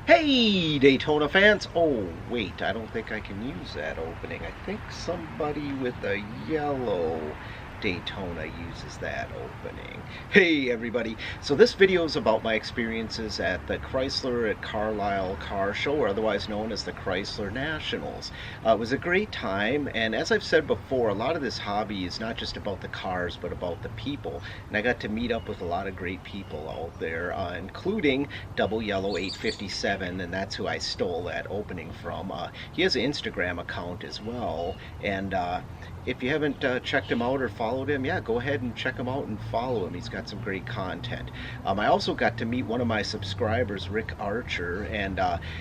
Hey, Daytona fans! Oh, wait, I don't think I can use that opening. I think somebody with a yellow Daytona uses that opening. Hey, everybody! So this video is about my experiences at the Chrysler at Carlisle car show, or otherwise known as the Chrysler Nationals. It was a great time, and as I've said before, a lot of this hobby is not just about the cars, but about the people. And I got to meet up with a lot of great people out there, including Double Yellow 857, and that's who I stole that opening from. He has an Instagram account as well, and if you haven't checked him out or followed him, yeah, go ahead and check him out and follow him. He's got some great content. I also got to meet one of my subscribers, Rick Archer, and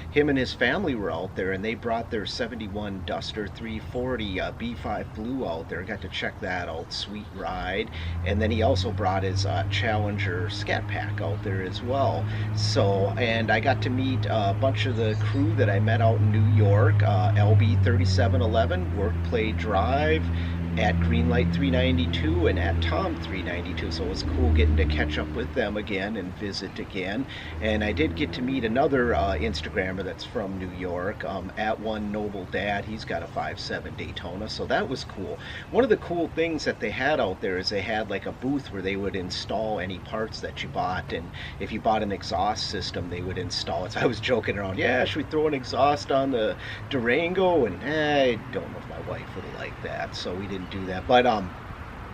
him and his family were out there, and they brought their 71 Duster 340 B5 Blue out there. Got to check that out. Sweet ride. And then he also brought his Challenger Scat Pack out there as well. So, and I got to meet a bunch of the crew that I met out in New York, LB 3711, Work Play Drive, at Greenlight 392 and at Tom 392, so it was cool getting to catch up with them again and visit again. And I did get to meet another Instagrammer that's from New York, at One Noble Dad. He's got a 5.7 Daytona, so that was cool. One of the cool things that they had out there is they had like a booth where they would install any parts that you bought, and if you bought an exhaust system they would install it. So I was joking around, yeah, should we throw an exhaust on the Durango? And I don't know if my wife would like that, so we didn't do that. But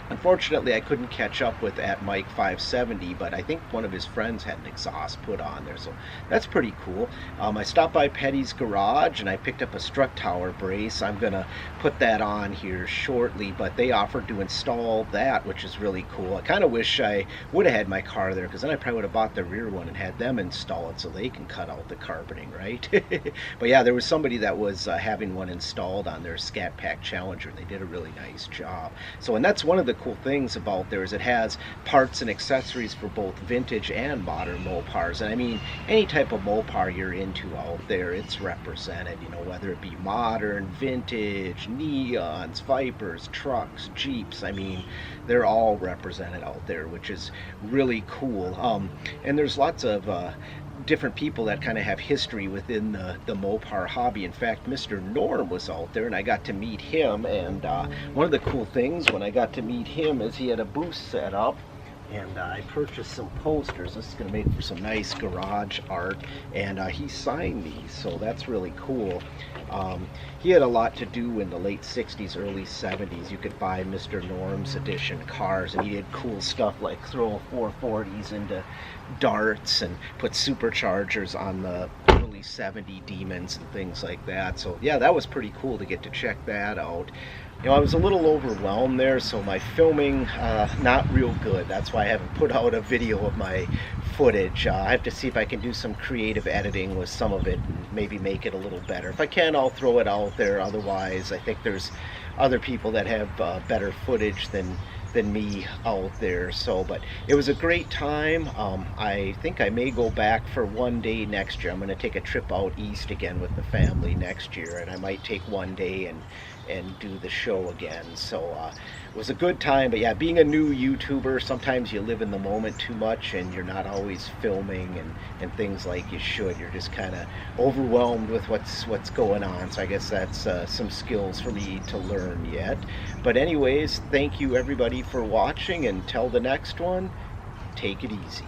unfortunately, I couldn't catch up with at Mike 570, but I think one of his friends had an exhaust put on there, so that's pretty cool. I stopped by Petty's Garage and I picked up a strut tower brace. I'm gonna put that on here shortly, but they offered to install that, which is really cool. I kind of wish I would have had my car there, because then I probably would have bought the rear one and had them install it so they can cut out the carpeting, right? But yeah, there was somebody that was having one installed on their Scat Pack Challenger, and they did a really nice job. So, and that's one of the cool things about there is it has parts and accessories for both vintage and modern Mopars. And I mean, any type of Mopar you're into out there, it's represented, you know, whether it be modern, vintage, neons, Vipers, trucks, Jeeps. I mean, they're all represented out there, which is really cool. And there's lots of different people that kind of have history within the Mopar hobby. In fact, Mr. Norm was out there and I got to meet him, and one of the cool things when I got to meet him is he had a booth set up, and I purchased some posters. This is going to make for some nice garage art, and he signed these, so that's really cool. He had a lot to do in the late 60s, early 70s. You could buy Mr. Norm's edition cars, and he did cool stuff like throw 440s into darts and put superchargers on the early 70 Demons and things like that. So yeah, that was pretty cool to get to check that out. You know, I was a little overwhelmed there, so my filming, not real good. That's why I haven't put out a video of my footage. I have to see if I can do some creative editing with some of it and maybe make it a little better. If I can, I'll throw it out there. Otherwise, I think there's other people that have better footage than me out there. So, but it was a great time. I think I may go back for one day next year. I'm going to take a trip out east again with the family next year, and I might take one day and do the show again. So it was a good time. But yeah, being a new YouTuber, sometimes you live in the moment too much and you're not always filming and things like you should. You're just kind of overwhelmed with what's going on. So I guess that's some skills for me to learn yet. But anyways, thank you everybody for watching. Until the next one, take it easy.